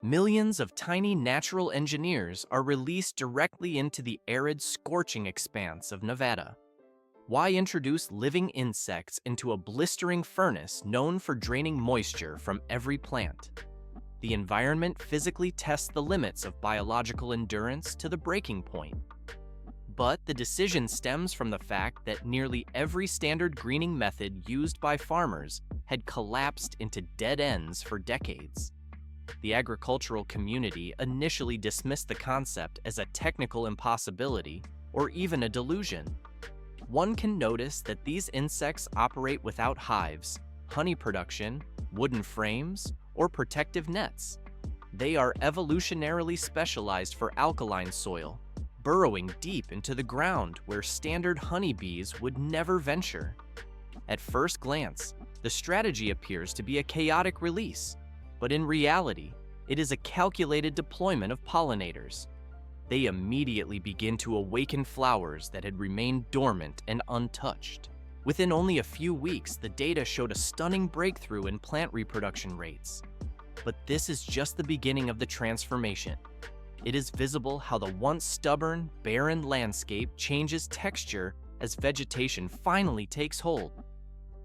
Millions of tiny natural engineers are released directly into the arid, scorching expanse of Nevada. Why introduce living insects into a blistering furnace known for draining moisture from every plant? The environment physically tests the limits of biological endurance to the breaking point. But the decision stems from the fact that nearly every standard greening method used by farmers had collapsed into dead ends for decades. The agricultural community initially dismissed the concept as a technical impossibility or even a delusion. One can notice that these insects operate without hives, honey production, wooden frames, or protective nets. They are evolutionarily specialized for alkaline soil, burrowing deep into the ground where standard honeybees would never venture. At first glance, the strategy appears to be a chaotic release, but in reality, it is a calculated deployment of pollinators. They immediately begin to awaken flowers that had remained dormant and untouched. Within only a few weeks, the data showed a stunning breakthrough in plant reproduction rates. But this is just the beginning of the transformation. It is visible how the once stubborn, barren landscape changes texture as vegetation finally takes hold.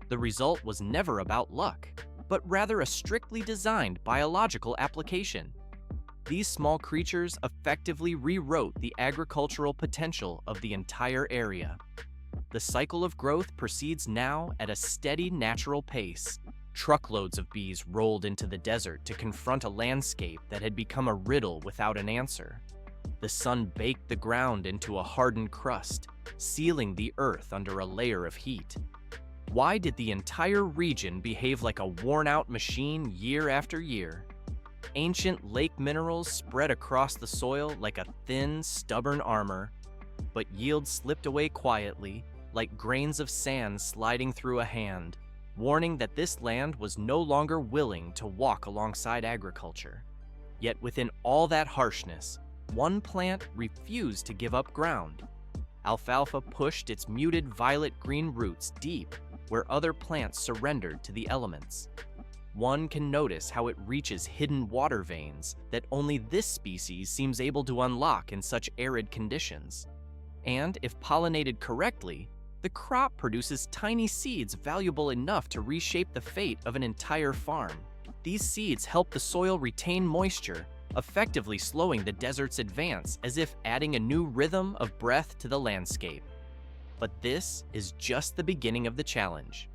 The result was never about luck, but rather a strictly designed biological application. These small creatures effectively rewrote the agricultural potential of the entire area. The cycle of growth proceeds now at a steady natural pace. Truckloads of bees rolled into the desert to confront a landscape that had become a riddle without an answer. The sun baked the ground into a hardened crust, sealing the earth under a layer of heat. Why did the entire region behave like a worn-out machine year after year? Ancient lake minerals spread across the soil like a thin, stubborn armor, but yield slipped away quietly, like grains of sand sliding through a hand, warning that this land was no longer willing to walk alongside agriculture. Yet within all that harshness, one plant refused to give up ground. Alfalfa pushed its muted violet-green roots deep where other plants surrendered to the elements. One can notice how it reaches hidden water veins that only this species seems able to unlock in such arid conditions. And if pollinated correctly, the crop produces tiny seeds valuable enough to reshape the fate of an entire farm. These seeds help the soil retain moisture, effectively slowing the desert's advance as if adding a new rhythm of breath to the landscape. But this is just the beginning of the challenge.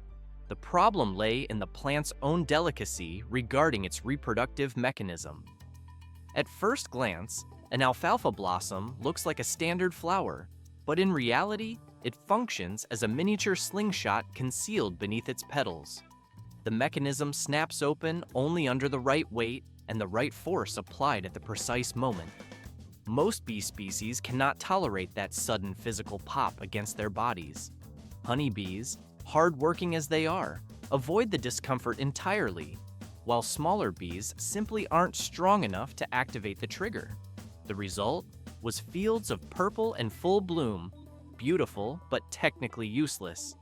The problem lay in the plant's own delicacy regarding its reproductive mechanism. At first glance, an alfalfa blossom looks like a standard flower, but in reality, it functions as a miniature slingshot concealed beneath its petals. The mechanism snaps open only under the right weight and the right force applied at the precise moment. Most bee species cannot tolerate that sudden physical pop against their bodies. Honeybees, hard-working as they are, avoid the discomfort entirely, while smaller bees simply aren't strong enough to activate the trigger. The result was fields of purple and full bloom, beautiful but technically useless.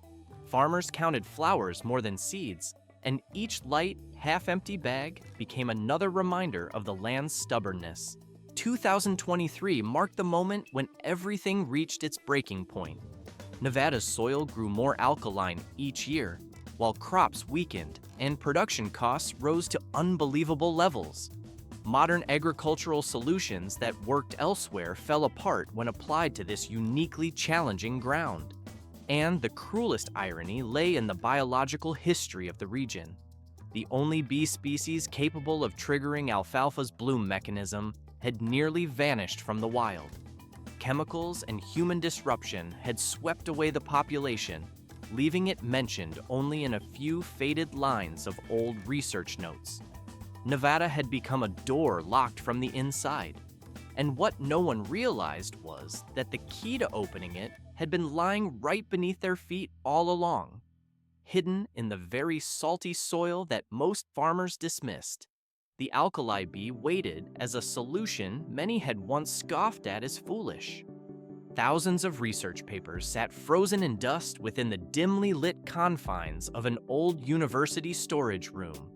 Farmers counted flowers more than seeds, and each light, half-empty bag became another reminder of the land's stubbornness. 2023 marked the moment when everything reached its breaking point. Nevada's soil grew more alkaline each year, while crops weakened and production costs rose to unbelievable levels. Modern agricultural solutions that worked elsewhere fell apart when applied to this uniquely challenging ground. And the cruelest irony lay in the biological history of the region. The only bee species capable of triggering alfalfa's bloom mechanism had nearly vanished from the wild. Chemicals and human disruption had swept away the population, leaving it mentioned only in a few faded lines of old research notes. Nevada had become a door locked from the inside, and what no one realized was that the key to opening it had been lying right beneath their feet all along, hidden in the very salty soil that most farmers dismissed. The alkali bee waited as a solution many had once scoffed at as foolish. Thousands of research papers sat frozen in dust within the dimly lit confines of an old university storage room.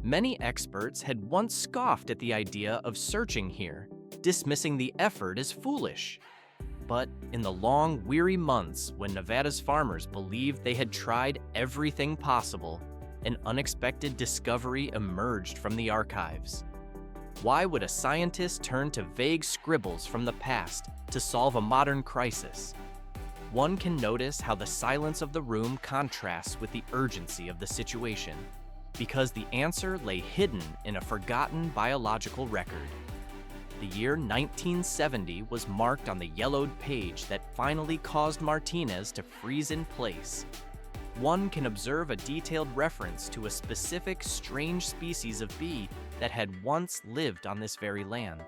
Many experts had once scoffed at the idea of searching here, dismissing the effort as foolish. But in the long, weary months when Nevada's farmers believed they had tried everything possible, an unexpected discovery emerged from the archives. Why would a scientist turn to vague scribbles from the past to solve a modern crisis? One can notice how the silence of the room contrasts with the urgency of the situation, because the answer lay hidden in a forgotten biological record. The year 1970 was marked on the yellowed page that finally caused Martinez to freeze in place. One can observe a detailed reference to a specific strange species of bee that had once lived on this very land.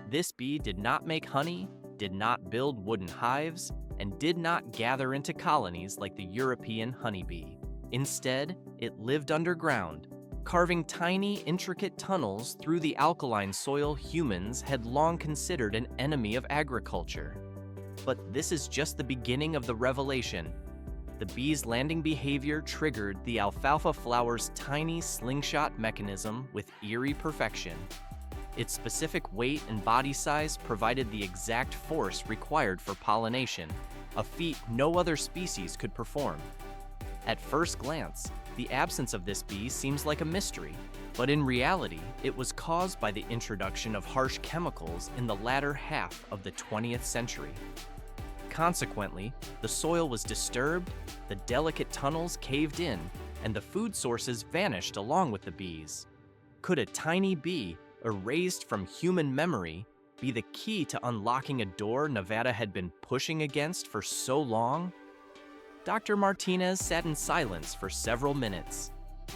This bee did not make honey, did not build wooden hives, and did not gather into colonies like the European honeybee. Instead, it lived underground, carving tiny, intricate tunnels through the alkaline soil humans had long considered an enemy of agriculture. But this is just the beginning of the revelation. The bee's landing behavior triggered the alfalfa flower's tiny slingshot mechanism with eerie perfection. Its specific weight and body size provided the exact force required for pollination, a feat no other species could perform. At first glance, the absence of this bee seems like a mystery, but in reality, it was caused by the introduction of harsh chemicals in the latter half of the 20th century. Consequently, the soil was disturbed, the delicate tunnels caved in, and the food sources vanished along with the bees. Could a tiny bee, erased from human memory, be the key to unlocking a door Nevada had been pushing against for so long? Dr. Martinez sat in silence for several minutes.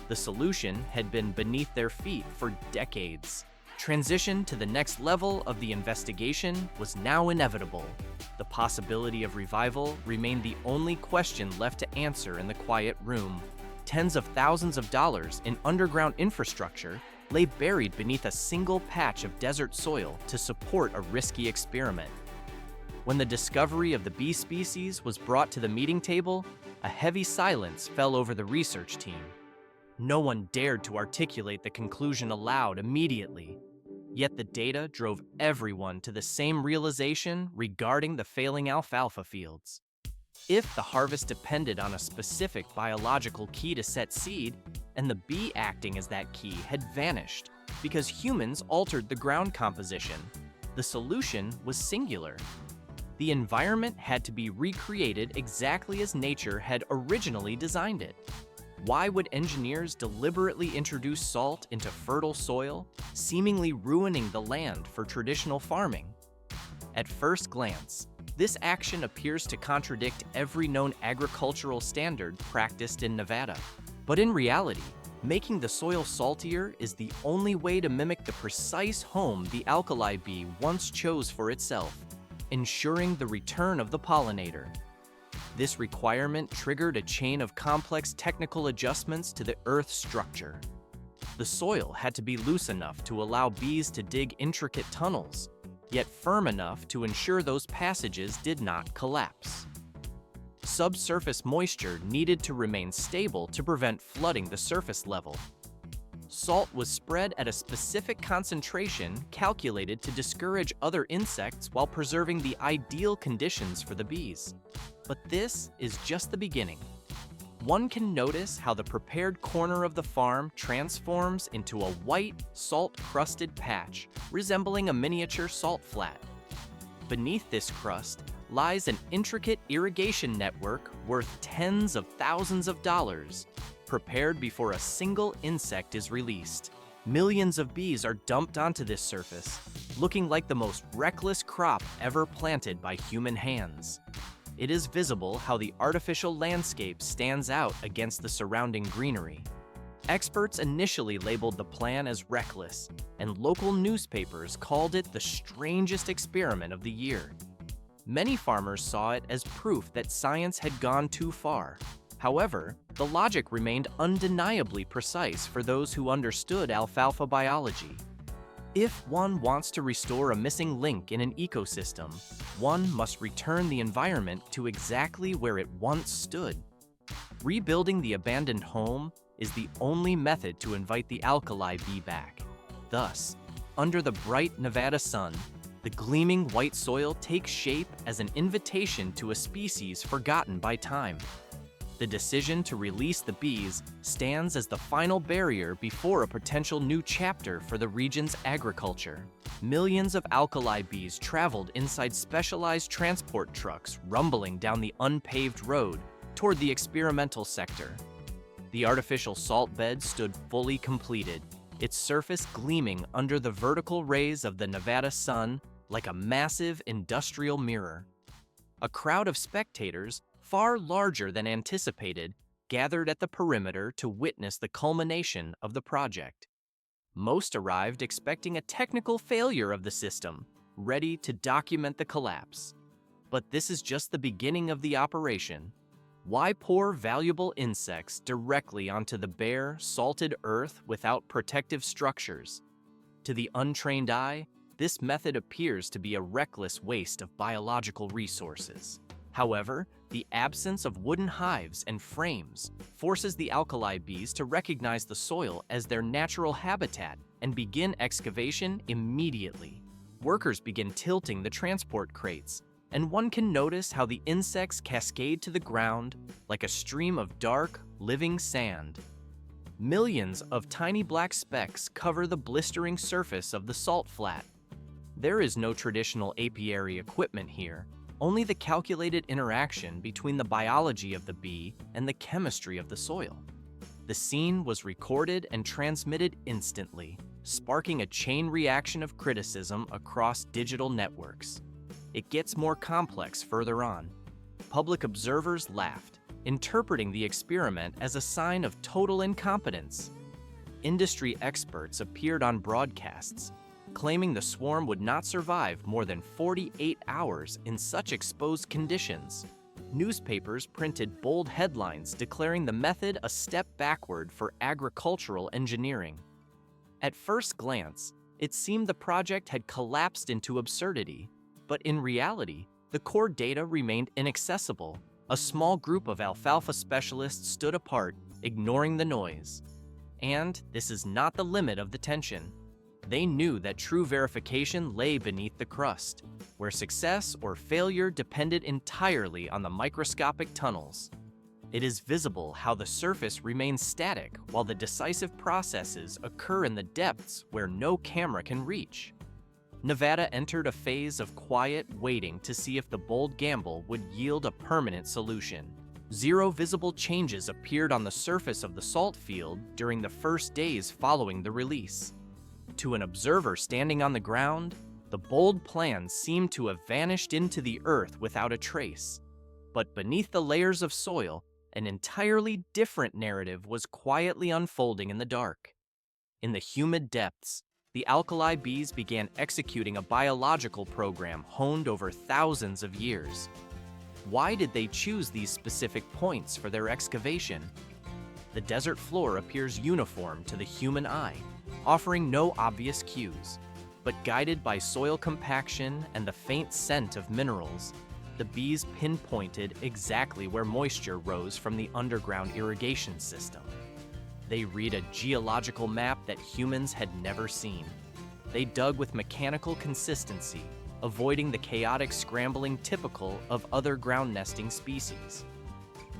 The solution had been beneath their feet for decades. Transition to the next level of the investigation was now inevitable. The possibility of revival remained the only question left to answer in the quiet room. Tens of thousands of dollars in underground infrastructure lay buried beneath a single patch of desert soil to support a risky experiment. When the discovery of the bee species was brought to the meeting table, a heavy silence fell over the research team. No one dared to articulate the conclusion aloud immediately. Yet the data drove everyone to the same realization regarding the failing alfalfa fields. If the harvest depended on a specific biological key to set seed, and the bee acting as that key had vanished because humans altered the ground composition, the solution was singular. The environment had to be recreated exactly as nature had originally designed it. Why would engineers deliberately introduce salt into fertile soil, seemingly ruining the land for traditional farming? At first glance, this action appears to contradict every known agricultural standard practiced in Nevada. But in reality, making the soil saltier is the only way to mimic the precise home the alkali bee once chose for itself, ensuring the return of the pollinator. This requirement triggered a chain of complex technical adjustments to the Earth's structure. The soil had to be loose enough to allow bees to dig intricate tunnels, yet firm enough to ensure those passages did not collapse. Subsurface moisture needed to remain stable to prevent flooding the surface level. Salt was spread at a specific concentration calculated to discourage other insects while preserving the ideal conditions for the bees. But this is just the beginning. One can notice how the prepared corner of the farm transforms into a white, salt-crusted patch, resembling a miniature salt flat. Beneath this crust lies an intricate irrigation network worth tens of thousands of dollars, prepared before a single insect is released. Millions of bees are dumped onto this surface, looking like the most reckless crop ever planted by human hands. It is visible how the artificial landscape stands out against the surrounding greenery. Experts initially labeled the plan as reckless, and local newspapers called it the strangest experiment of the year. Many farmers saw it as proof that science had gone too far. However, the logic remained undeniably precise for those who understood alfalfa biology. If one wants to restore a missing link in an ecosystem, one must return the environment to exactly where it once stood. Rebuilding the abandoned home, is the only method to invite the alkali bee back. Thus, under the bright Nevada sun, the gleaming white soil takes shape as an invitation to a species forgotten by time. The decision to release the bees stands as the final barrier before a potential new chapter for the region's agriculture. Millions of alkali bees traveled inside specialized transport trucks rumbling down the unpaved road toward the experimental sector. The artificial salt bed stood fully completed, its surface gleaming under the vertical rays of the Nevada sun like a massive industrial mirror. A crowd of spectators, far larger than anticipated, gathered at the perimeter to witness the culmination of the project. Most arrived expecting a technical failure of the system, ready to document the collapse. But this is just the beginning of the operation. Why pour valuable insects directly onto the bare, salted earth without protective structures? To the untrained eye, this method appears to be a reckless waste of biological resources. However, the absence of wooden hives and frames forces the alkali bees to recognize the soil as their natural habitat and begin excavation immediately. Workers begin tilting the transport crates, and one can notice how the insects cascade to the ground like a stream of dark, living sand. Millions of tiny black specks cover the blistering surface of the salt flat. There is no traditional apiary equipment here, only the calculated interaction between the biology of the bee and the chemistry of the soil. The scene was recorded and transmitted instantly, sparking a chain reaction of criticism across digital networks. It gets more complex further on. Public observers laughed, interpreting the experiment as a sign of total incompetence. Industry experts appeared on broadcasts, claiming the swarm would not survive more than 48 hours in such exposed conditions. Newspapers printed bold headlines declaring the method a step backward for agricultural engineering. At first glance, it seemed the project had collapsed into absurdity, but in reality, the core data remained inaccessible. A small group of alfalfa specialists stood apart, ignoring the noise. And this is not the limit of the tension. They knew that true verification lay beneath the crust, where success or failure depended entirely on the microscopic tunnels. It is visible how the surface remains static while the decisive processes occur in the depths where no camera can reach. Nevada entered a phase of quiet waiting to see if the bold gamble would yield a permanent solution. Zero visible changes appeared on the surface of the salt field during the first days following the release. To an observer standing on the ground, the bold plan seemed to have vanished into the earth without a trace. But beneath the layers of soil, an entirely different narrative was quietly unfolding in the dark. In the humid depths, the alkali bees began executing a biological program honed over thousands of years. Why did they choose these specific points for their excavation? The desert floor appears uniform to the human eye, offering no obvious cues. But guided by soil compaction and the faint scent of minerals, the bees pinpointed exactly where moisture rose from the underground irrigation system. They read a geological map that humans had never seen. They dug with mechanical consistency, avoiding the chaotic scrambling typical of other ground nesting species.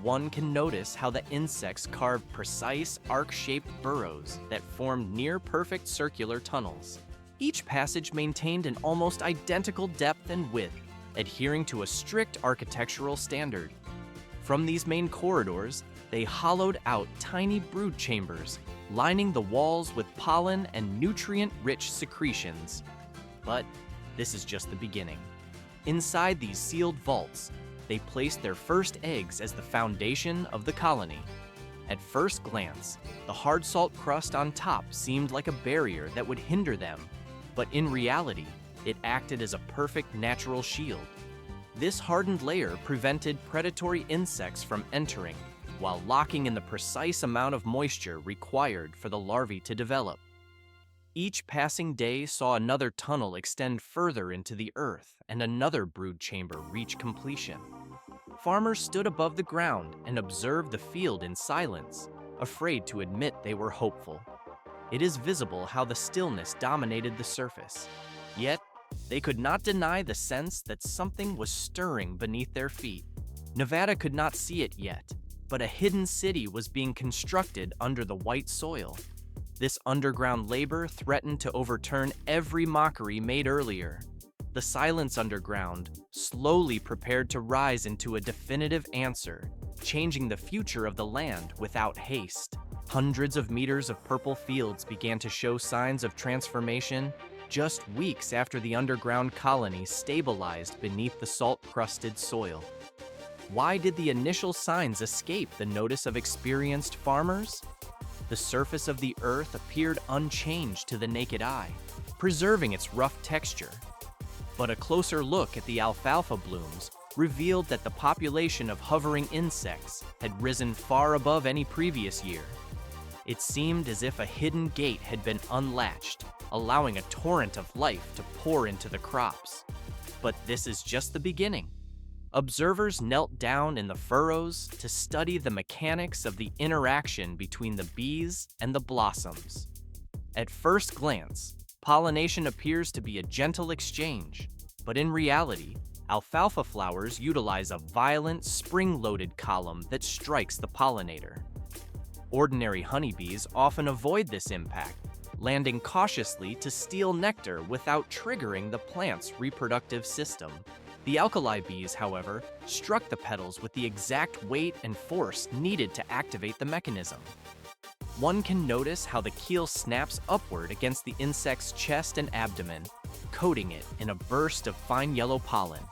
One can notice how the insects carved precise arc-shaped burrows that formed near-perfect circular tunnels. Each passage maintained an almost identical depth and width, adhering to a strict architectural standard. From these main corridors, they hollowed out tiny brood chambers, lining the walls with pollen and nutrient-rich secretions. But this is just the beginning. Inside these sealed vaults, they placed their first eggs as the foundation of the colony. At first glance, the hard salt crust on top seemed like a barrier that would hinder them, but in reality, it acted as a perfect natural shield. This hardened layer prevented predatory insects from entering, while locking in the precise amount of moisture required for the larvae to develop. Each passing day saw another tunnel extend further into the earth and another brood chamber reach completion. Farmers stood above the ground and observed the field in silence, afraid to admit they were hopeful. It is visible how the stillness dominated the surface. Yet, they could not deny the sense that something was stirring beneath their feet. Nevada could not see it yet, but a hidden city was being constructed under the white soil. This underground labor threatened to overturn every mockery made earlier. The silence underground slowly prepared to rise into a definitive answer, changing the future of the land without haste. Hundreds of meters of purple fields began to show signs of transformation just weeks after the underground colony stabilized beneath the salt-crusted soil. Why did the initial signs escape the notice of experienced farmers? The surface of the earth appeared unchanged to the naked eye, preserving its rough texture. But a closer look at the alfalfa blooms revealed that the population of hovering insects had risen far above any previous year. It seemed as if a hidden gate had been unlatched, allowing a torrent of life to pour into the crops. But this is just the beginning. Observers knelt down in the furrows to study the mechanics of the interaction between the bees and the blossoms. At first glance, pollination appears to be a gentle exchange, but in reality, alfalfa flowers utilize a violent, spring-loaded column that strikes the pollinator. Ordinary honeybees often avoid this impact, landing cautiously to steal nectar without triggering the plant's reproductive system. The alkali bees, however, struck the petals with the exact weight and force needed to activate the mechanism. One can notice how the keel snaps upward against the insect's chest and abdomen, coating it in a burst of fine yellow pollen.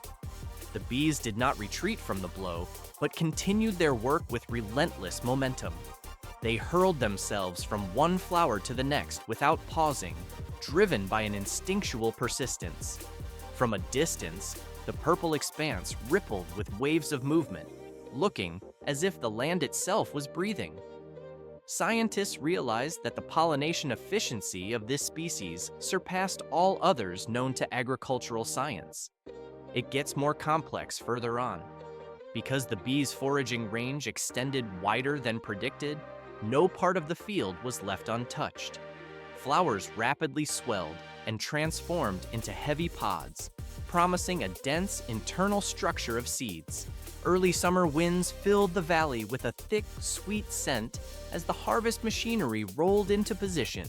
The bees did not retreat from the blow, but continued their work with relentless momentum. They hurled themselves from one flower to the next without pausing, driven by an instinctual persistence. From a distance, the purple expanse rippled with waves of movement, looking as if the land itself was breathing. Scientists realized that the pollination efficiency of this species surpassed all others known to agricultural science. It gets more complex further on. Because the bees' foraging range extended wider than predicted, no part of the field was left untouched. Flowers rapidly swelled and transformed into heavy pods, promising a dense internal structure of seeds. Early summer winds filled the valley with a thick, sweet scent as the harvest machinery rolled into position.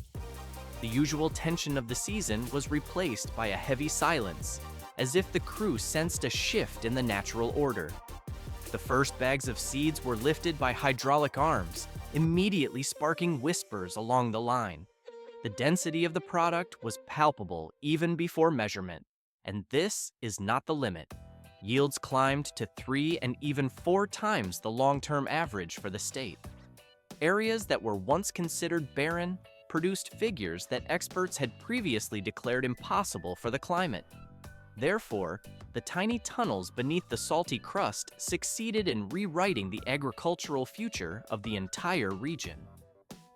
The usual tension of the season was replaced by a heavy silence, as if the crew sensed a shift in the natural order. The first bags of seeds were lifted by hydraulic arms, immediately sparking whispers along the line. The density of the product was palpable even before measurement, and this is not the limit. Yields climbed to 3 and even 4 times the long-term average for the state. Areas that were once considered barren produced figures that experts had previously declared impossible for the climate. Therefore, the tiny tunnels beneath the salty crust succeeded in rewriting the agricultural future of the entire region.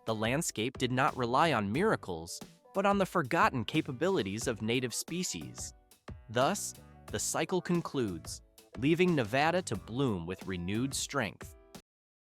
The landscape did not rely on miracles, but on the forgotten capabilities of native species. Thus, the cycle concludes, leaving Nevada to bloom with renewed strength.